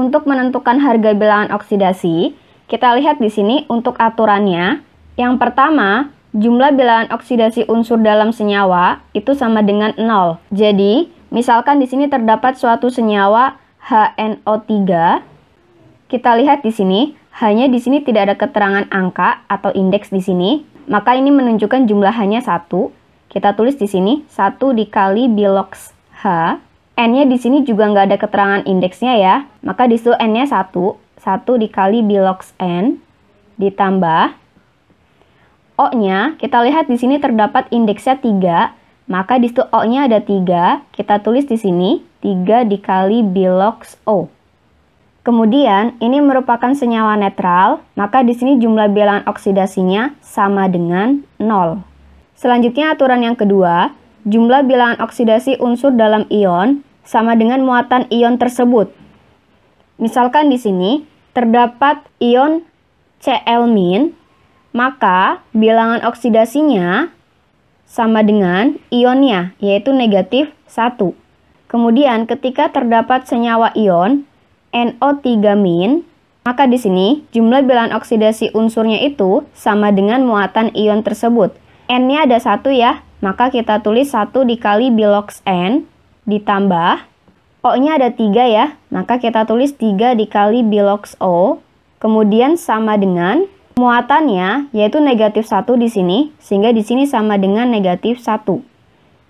untuk menentukan harga bilangan oksidasi, kita lihat di sini untuk aturannya. Yang pertama, jumlah bilangan oksidasi unsur dalam senyawa itu sama dengan 0. Jadi, misalkan di sini terdapat suatu senyawa HNO3. Kita lihat di sini, hanya di sini tidak ada keterangan angka atau indeks di sini, maka ini menunjukkan jumlah hanya 1. Kita tulis di sini 1 dikali bilox H. N-nya di sini juga nggak ada keterangan indeksnya ya, maka di situ N-nya 1. 1 dikali bilox N ditambah O-nya, kita lihat di sini terdapat indeksnya 3, maka di situ O-nya ada 3, kita tulis di sini 3 dikali bilox O. Kemudian, ini merupakan senyawa netral, maka di sini jumlah bilangan oksidasinya sama dengan 0. Selanjutnya aturan yang kedua, jumlah bilangan oksidasi unsur dalam ion sama dengan muatan ion tersebut. Misalkan di sini terdapat ion Cl-, maka bilangan oksidasinya sama dengan ionnya, yaitu negatif 1. Kemudian ketika terdapat senyawa ion NO3-, maka di sini jumlah bilangan oksidasi unsurnya itu sama dengan muatan ion tersebut. N-nya ada 1 ya, maka kita tulis 1 dikali bilox N ditambah O-nya ada 3 ya, maka kita tulis 3 dikali bilox O, kemudian sama dengan muatannya yaitu negatif 1 di sini, sehingga di sini sama dengan negatif 1.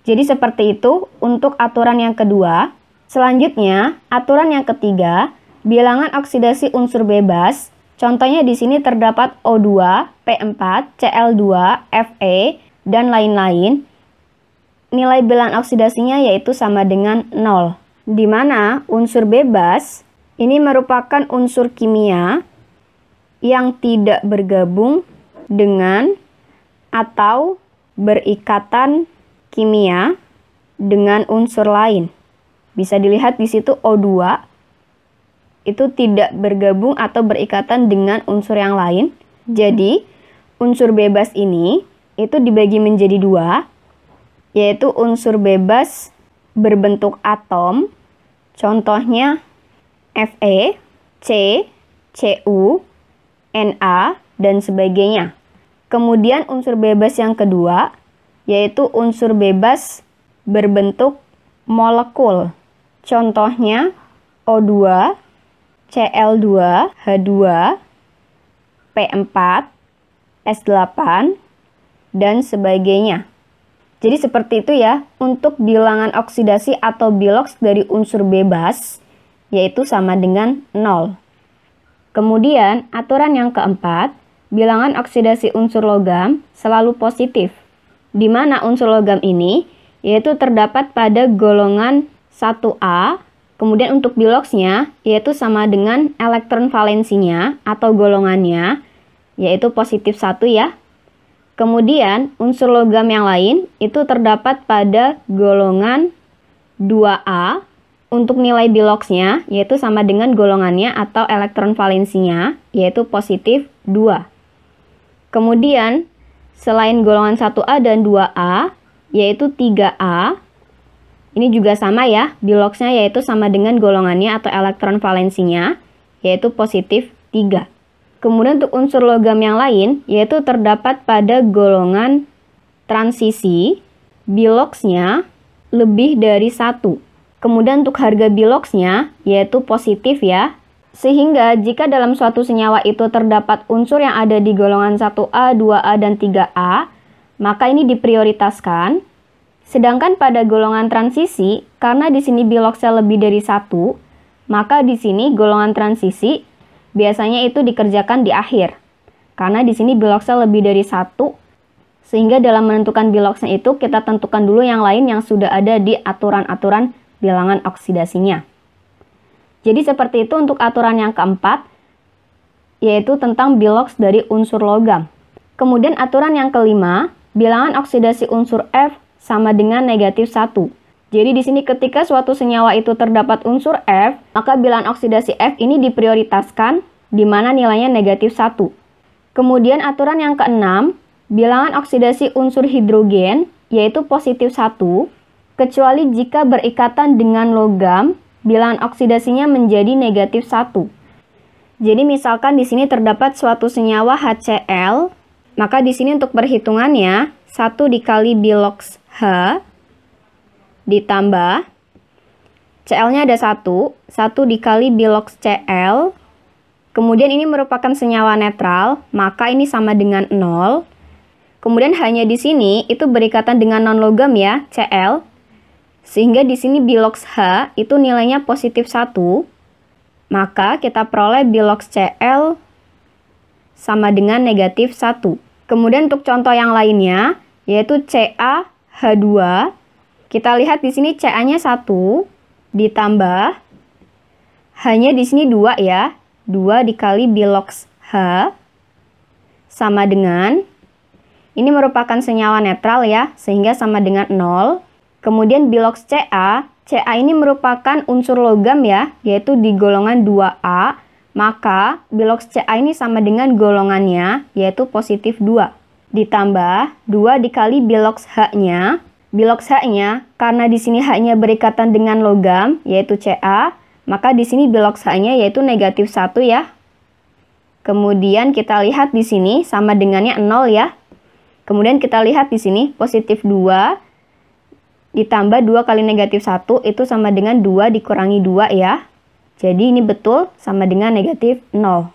Jadi seperti itu untuk aturan yang kedua. Selanjutnya, aturan yang ketiga, bilangan oksidasi unsur bebas. Contohnya di sini terdapat O2, P4, Cl2, Fe, dan lain-lain. Nilai bilangan oksidasinya yaitu sama dengan 0. Di mana unsur bebas ini merupakan unsur kimia yang tidak bergabung dengan atau berikatan kimia dengan unsur lain. Bisa dilihat di situ O2 itu tidak bergabung atau berikatan dengan unsur yang lain. Jadi, unsur bebas ini itu dibagi menjadi 2, yaitu unsur bebas berbentuk atom, contohnya Fe, C, Cu, Na, dan sebagainya. Kemudian unsur bebas yang kedua, yaitu unsur bebas berbentuk molekul, contohnya O2, Cl2, H2, P4, S8, dan sebagainya. Jadi seperti itu ya untuk bilangan oksidasi atau bilox dari unsur bebas, yaitu sama dengan 0. Kemudian aturan yang keempat, bilangan oksidasi unsur logam selalu positif, di mana unsur logam ini yaitu terdapat pada golongan 1A, kemudian untuk biloxnya yaitu sama dengan elektron valensinya atau golongannya, yaitu positif 1 ya. Kemudian, unsur logam yang lain itu terdapat pada golongan 2A untuk nilai biloxnya, yaitu sama dengan golongannya atau elektron valensinya, yaitu positif 2. Kemudian, selain golongan 1A dan 2A, yaitu 3A, ini juga sama ya, biloxnya yaitu sama dengan golongannya atau elektron valensinya, yaitu positif 3. Kemudian untuk unsur logam yang lain, yaitu terdapat pada golongan transisi, biloxnya lebih dari 1. Kemudian untuk harga biloxnya, yaitu positif ya. Sehingga jika dalam suatu senyawa itu terdapat unsur yang ada di golongan 1A, 2A, dan 3A, maka ini diprioritaskan. Sedangkan pada golongan transisi, karena di sini biloxnya lebih dari 1, maka di sini golongan transisi biasanya itu dikerjakan di akhir. Karena di sini biloxnya lebih dari 1, sehingga dalam menentukan biloxnya itu kita tentukan dulu yang lain yang sudah ada di aturan-aturan bilangan oksidasinya. Jadi seperti itu untuk aturan yang keempat, yaitu tentang bilox dari unsur logam. Kemudian aturan yang kelima, bilangan oksidasi unsur F sama dengan negatif 1. Jadi di sini ketika suatu senyawa itu terdapat unsur F, maka bilangan oksidasi F ini diprioritaskan di mana nilainya negatif 1. Kemudian aturan yang keenam, bilangan oksidasi unsur hidrogen yaitu positif 1, kecuali jika berikatan dengan logam bilangan oksidasinya menjadi negatif 1. Jadi misalkan di sini terdapat suatu senyawa HCl, maka di sini untuk perhitungannya 1 dikali bilox H ditambah Cl-nya ada 1 dikali bilox Cl. Kemudian ini merupakan senyawa netral, maka ini sama dengan 0. Kemudian hanya di sini itu berikatan dengan non-logam ya, Cl. Sehingga di sini bilox H itu nilainya positif 1. Maka kita peroleh bilox Cl sama dengan negatif 1. Kemudian untuk contoh yang lainnya, yaitu CaH2. Kita lihat di sini Ca-nya 1 ditambah hanya di sini 2 ya. 2 dikali bilox H sama dengan, ini merupakan senyawa netral ya, sehingga sama dengan 0. Kemudian bilox Ca ini merupakan unsur logam ya, yaitu di golongan 2A. Maka bilox Ca ini sama dengan golongannya, yaitu positif 2. Ditambah 2 dikali bilox H-nya. Bilox H-nya, karena di sini H-nya berikatan dengan logam, yaitu Ca, maka di sini bilox H-nya yaitu negatif 1 ya. Kemudian kita lihat di sini sama dengannya 0 ya. Kemudian kita lihat di sini positif 2 ditambah 2 kali negatif 1 itu sama dengan 2 dikurangi 2 ya. Jadi ini betul sama dengan negatif 0.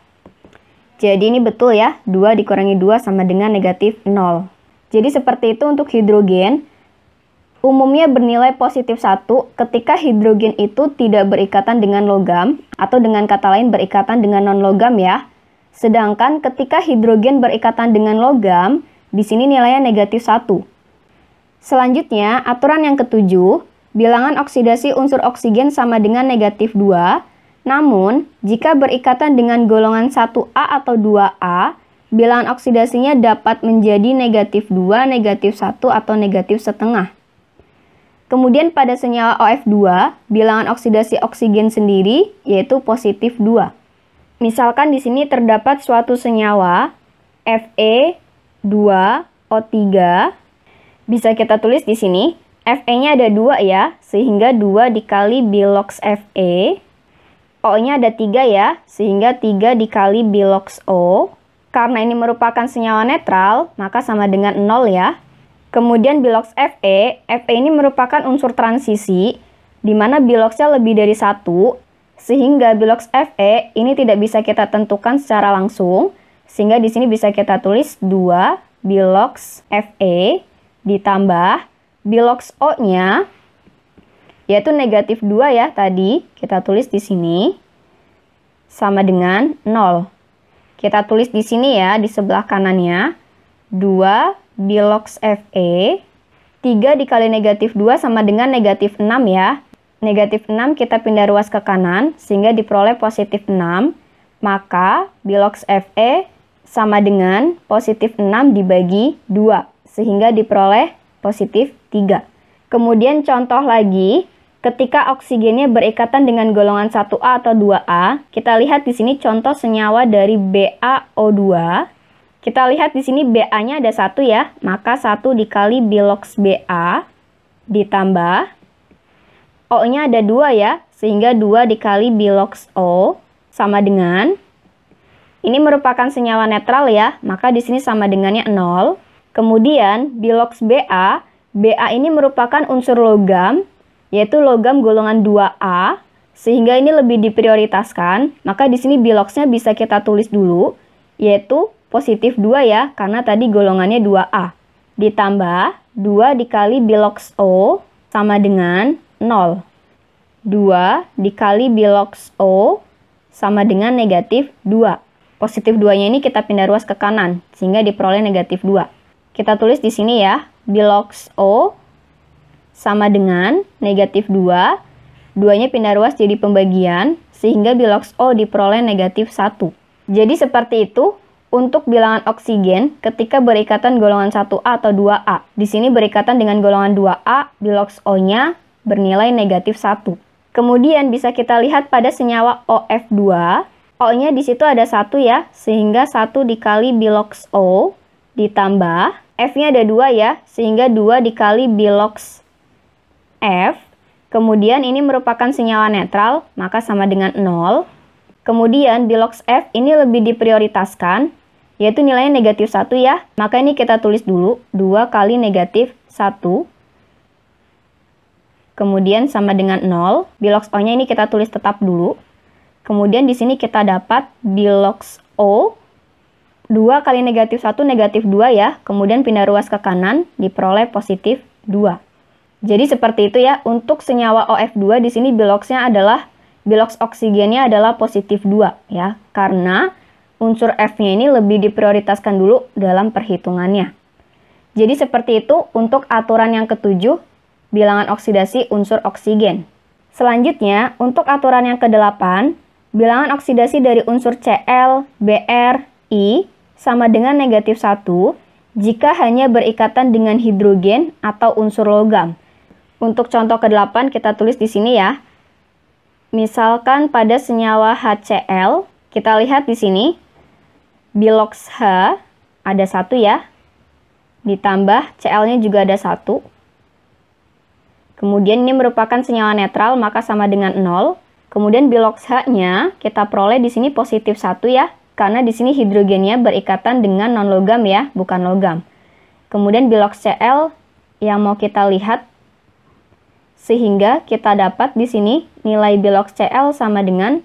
Jadi ini betul ya, 2 dikurangi 2 sama dengan negatif 0. Jadi seperti itu untuk hidrogen. Umumnya bernilai positif 1 ketika hidrogen itu tidak berikatan dengan logam, atau dengan kata lain berikatan dengan non-logam ya. Sedangkan ketika hidrogen berikatan dengan logam, di sini nilainya negatif 1. Selanjutnya, aturan yang ketujuh, bilangan oksidasi unsur oksigen sama dengan negatif 2. Namun, jika berikatan dengan golongan 1A atau 2A, bilangan oksidasinya dapat menjadi negatif 2, negatif 1, atau negatif setengah. Kemudian pada senyawa OF2, bilangan oksidasi oksigen sendiri yaitu positif 2. Misalkan di sini terdapat suatu senyawa Fe2O3. Bisa kita tulis di sini, Fe-nya ada 2 ya, sehingga 2 dikali bilox Fe. O-nya ada 3 ya, sehingga 3 dikali bilox O. Karena ini merupakan senyawa netral, maka sama dengan 0 ya. Kemudian bilox Fe ini merupakan unsur transisi, di mana biloxnya lebih dari 1, sehingga bilox Fe ini tidak bisa kita tentukan secara langsung, sehingga di sini bisa kita tulis 2 bilox Fe ditambah bilox O-nya, yaitu negatif 2 ya tadi, kita tulis di sini, sama dengan 0. Kita tulis di sini ya, di sebelah kanannya, 2 bilox Fe, 3 dikali negatif 2 sama dengan negatif 6 ya. Negatif 6 kita pindah ruas ke kanan, sehingga diperoleh positif 6. Maka bilox Fe sama dengan positif 6 dibagi 2, sehingga diperoleh positif 3. Kemudian contoh lagi, ketika oksigennya berikatan dengan golongan 1A atau 2A, kita lihat di sini contoh senyawa dari BaO2. Kita lihat di sini Ba-nya ada 1 ya, maka 1 dikali bilox Ba ditambah O-nya ada 2 ya, sehingga 2 dikali bilox O sama dengan, ini merupakan senyawa netral ya, maka di sini sama dengannya 0. Kemudian bilox Ba ini merupakan unsur logam, yaitu logam golongan 2A, sehingga ini lebih diprioritaskan, maka di sini biloxnya bisa kita tulis dulu, yaitu positif 2 ya, karena tadi golongannya 2A. Ditambah 2 dikali bilox O sama dengan 0. 2 dikali bilox O sama dengan negatif 2. Positif 2-nya ini kita pindah ruas ke kanan, sehingga diperoleh negatif 2. Kita tulis di sini ya, bilox O sama dengan negatif 2. 2-nya pindah ruas jadi pembagian, sehingga bilox O diperoleh negatif 1. Jadi seperti itu untuk bilangan oksigen ketika berikatan golongan 1A atau 2A. Di sini berikatan dengan golongan 2A, bilox O-nya bernilai negatif 1. Kemudian bisa kita lihat pada senyawa OF2, O-nya di situ ada 1 ya, sehingga 1 dikali bilox O ditambah F-nya ada 2 ya, sehingga 2 dikali bilox F. Kemudian ini merupakan senyawa netral, maka sama dengan 0. Kemudian bilox F ini lebih diprioritaskan, yaitu nilainya negatif 1 ya. Maka ini kita tulis dulu, 2 kali negatif 1. Kemudian sama dengan 0. Bilox O-nya ini kita tulis tetap dulu. Kemudian di sini kita dapat bilox O, 2 kali negatif 1 negatif 2 ya. Kemudian pindah ruas ke kanan, diperoleh positif 2. Jadi seperti itu ya, untuk senyawa OF2 di sini biloxnya adalah, bilox oksigennya adalah positif 2 ya, karena unsur F-nya ini lebih diprioritaskan dulu dalam perhitungannya. Jadi seperti itu untuk aturan yang ketujuh, bilangan oksidasi unsur oksigen. Selanjutnya, untuk aturan yang ke-8, bilangan oksidasi dari unsur Cl, Br, I sama dengan negatif 1 jika hanya berikatan dengan hidrogen atau unsur logam. Untuk contoh ke-8 kita tulis di sini ya. Misalkan pada senyawa HCl, kita lihat di sini bilox H ada 1 ya. Ditambah Cl-nya juga ada 1. Kemudian ini merupakan senyawa netral, maka sama dengan 0. Kemudian bilox H-nya kita peroleh di sini positif 1 ya, karena di sini hidrogennya berikatan dengan non-logam ya, bukan logam. Kemudian bilox Cl yang mau kita lihat, sehingga kita dapat di sini nilai bilox Cl sama dengan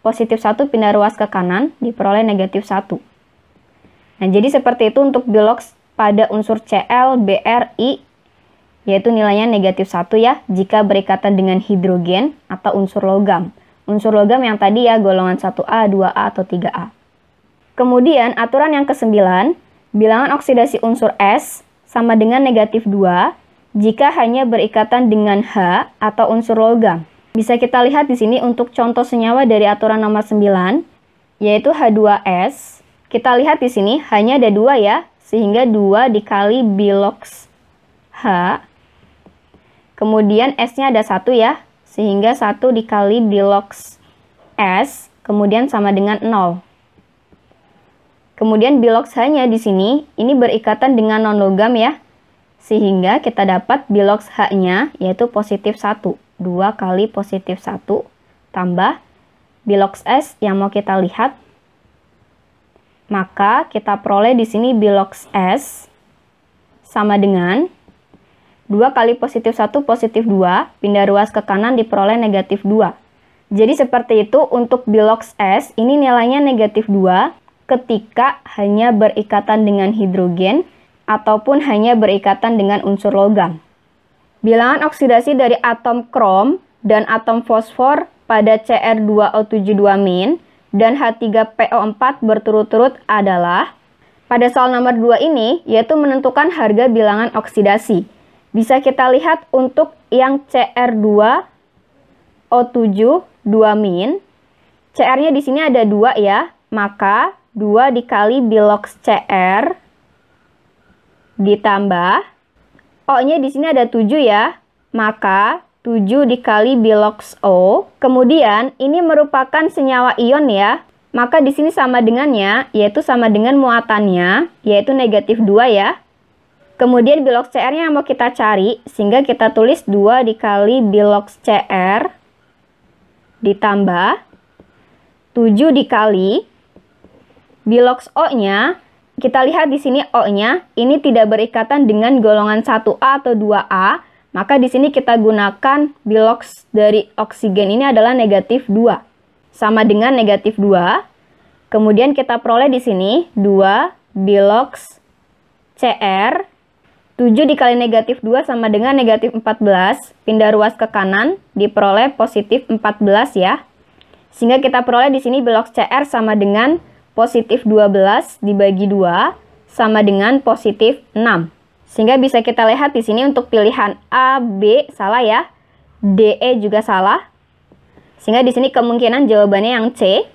positif 1 pindah ruas ke kanan, diperoleh negatif 1. Nah, jadi seperti itu untuk bilox pada unsur Cl, Br, I, yaitu nilainya negatif 1 ya, jika berikatan dengan hidrogen atau unsur logam. Unsur logam yang tadi ya, golongan 1A, 2A, atau 3A. Kemudian, aturan yang ke-9, bilangan oksidasi unsur S sama dengan negatif 2, jika hanya berikatan dengan H atau unsur logam. Bisa kita lihat di sini untuk contoh senyawa dari aturan nomor 9, yaitu H2S. Kita lihat di sini hanya ada 2 ya, sehingga 2 dikali bilox H. Kemudian S-nya ada 1 ya, sehingga 1 dikali bilox S, kemudian sama dengan 0. Kemudian bilox H-nya di sini, ini berikatan dengan non-logam ya, sehingga kita dapat bilox H-nya yaitu positif 1. 2 kali positif 1 tambah bilox S yang mau kita lihat. Maka kita peroleh di sini bilox S sama dengan 2 kali positif 1 positif 2, pindah ruas ke kanan diperoleh negatif 2. Jadi seperti itu untuk bilox S, ini nilainya negatif 2 ketika hanya berikatan dengan hidrogen ataupun hanya berikatan dengan unsur logam. Bilangan oksidasi dari atom krom dan atom fosfor pada Cr2O72- dan H3PO4 berturut-turut adalah, pada soal nomor 2 ini, yaitu menentukan harga bilangan oksidasi. Bisa kita lihat untuk yang Cr2O72-, Cr-nya di sini ada 2 ya, maka 2 dikali bilox Cr ditambah O-nya di sini ada 7 ya, maka 7 dikali bilox O. Kemudian ini merupakan senyawa ion ya, maka di sini sama dengannya, yaitu sama dengan muatannya, yaitu negatif 2 ya. Kemudian bilox Cr-nya yang mau kita cari, sehingga kita tulis 2 dikali bilox Cr ditambah 7 dikali bilox O-nya. Kita lihat di sini O-nya ini tidak berikatan dengan golongan 1A atau 2A, maka di sini kita gunakan bilox dari oksigen ini adalah negatif 2. Sama dengan negatif 2. Kemudian kita peroleh di sini 2 bilox Cr, 7 dikali negatif 2 sama dengan negatif 14, pindah ruas ke kanan, diperoleh positif 14 ya. Sehingga kita peroleh di sini bilox Cr sama dengan positif 12 dibagi 2 sama dengan positif 6. Sehingga bisa kita lihat di sini untuk pilihan A, B salah ya. D, E juga salah. Sehingga di sini kemungkinan jawabannya yang C.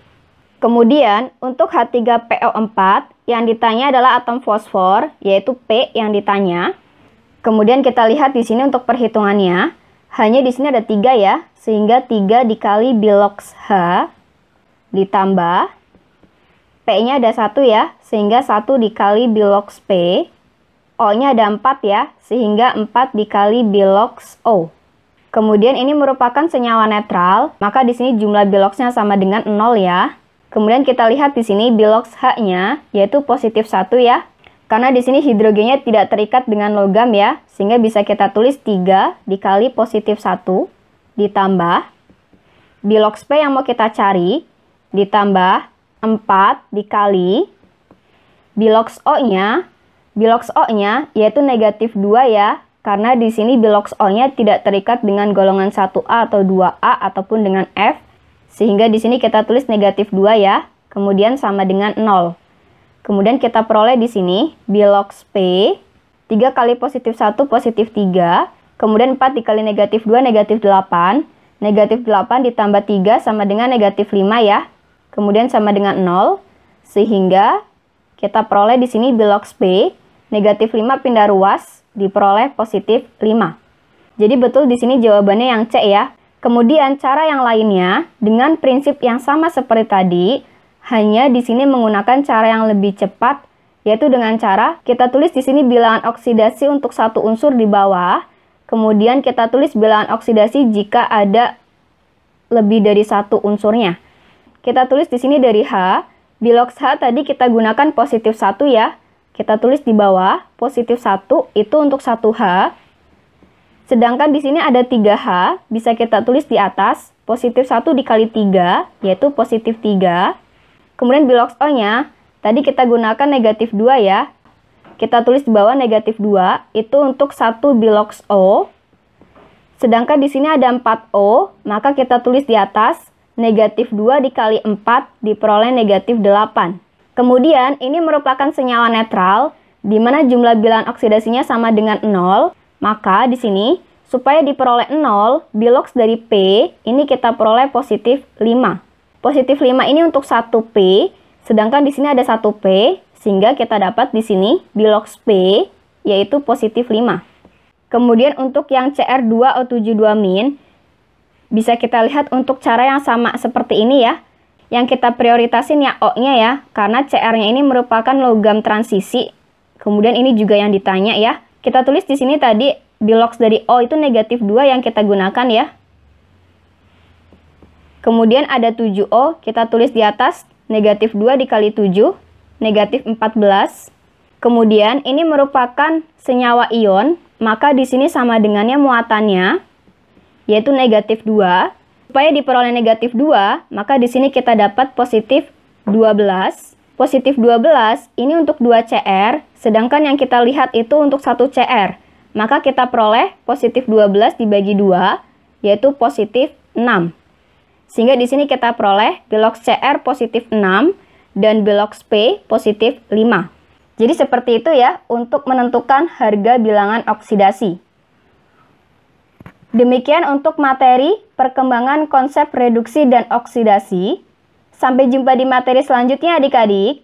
Kemudian untuk H3PO4 yang ditanya adalah atom fosfor, yaitu P yang ditanya. Kemudian kita lihat di sini untuk perhitungannya, hanya di sini ada 3 ya, sehingga 3 dikali bilox H ditambah P-nya ada 1 ya, sehingga 1 dikali bilox P. O-nya ada 4 ya, sehingga 4 dikali bilox O. Kemudian ini merupakan senyawa netral, maka di sini jumlah biloxnya sama dengan 0 ya. Kemudian kita lihat di sini bilox H-nya yaitu positif 1 ya. Karena di sini hidrogennya tidak terikat dengan logam ya, sehingga bisa kita tulis 3 dikali positif 1 ditambah bilox P yang mau kita cari ditambah 4 dikali bilox O-nya. Bilox O-nya yaitu negatif 2 ya. Karena di sini bilox O-nya tidak terikat dengan golongan 1A atau 2A ataupun dengan F. Sehingga di sini kita tulis negatif 2 ya. Kemudian sama dengan 0. Kemudian kita peroleh di sini bilox P 3 kali positif 1 positif 3. Kemudian 4 dikali negatif 2 negatif 8. Negatif 8 ditambah 3 sama dengan negatif 5 ya. Kemudian sama dengan 0. Sehingga kita peroleh di sini bilox P negatif 5 pindah ruas diperoleh positif 5. Jadi betul di sini jawabannya yang C ya. Kemudian cara yang lainnya dengan prinsip yang sama seperti tadi, hanya di sini menggunakan cara yang lebih cepat, yaitu dengan cara kita tulis di sini bilangan oksidasi untuk satu unsur di bawah, kemudian kita tulis bilangan oksidasi jika ada lebih dari satu unsurnya. Kita tulis di sini dari H, bilox H tadi kita gunakan positif 1 ya. Kita tulis di bawah, positif 1 itu untuk 1H. Sedangkan di sini ada 3H, bisa kita tulis di atas, positif 1 dikali 3, yaitu positif 3. Kemudian bilox O-nya, tadi kita gunakan negatif 2 ya. Kita tulis di bawah negatif 2, itu untuk 1 bilox O. Sedangkan di sini ada 4O, maka kita tulis di atas, negatif 2 dikali 4 diperoleh negatif 8. Kemudian ini merupakan senyawa netral, di mana jumlah bilangan oksidasinya sama dengan 0. Maka di sini, supaya diperoleh 0, bilox dari P, ini kita peroleh positif 5. Positif 5 ini untuk 1P, sedangkan di sini ada 1P, sehingga kita dapat di sini bilox P, yaitu positif 5. Kemudian untuk yang Cr2O72-, bisa kita lihat untuk cara yang sama seperti ini ya. Yang kita prioritasin ya O-nya ya, karena Cr-nya ini merupakan logam transisi. Kemudian ini juga yang ditanya ya. Kita tulis di sini tadi bilox dari O itu negatif 2 yang kita gunakan ya. Kemudian ada 7O, kita tulis di atas negatif 2 dikali 7, negatif 14. Kemudian ini merupakan senyawa ion, maka di sini sama dengannya muatannya, yaitu negatif 2. Supaya diperoleh negatif 2, maka di sini kita dapat positif 12. Positif 12 ini untuk 2 Cr, sedangkan yang kita lihat itu untuk 1 Cr. Maka kita peroleh positif 12 dibagi 2, yaitu positif 6. Sehingga di sini kita peroleh bilox Cr positif 6 dan bilox P positif 5. Jadi seperti itu ya untuk menentukan harga bilangan oksidasi. Demikian untuk materi perkembangan konsep reduksi dan oksidasi. Sampai jumpa di materi selanjutnya adik-adik.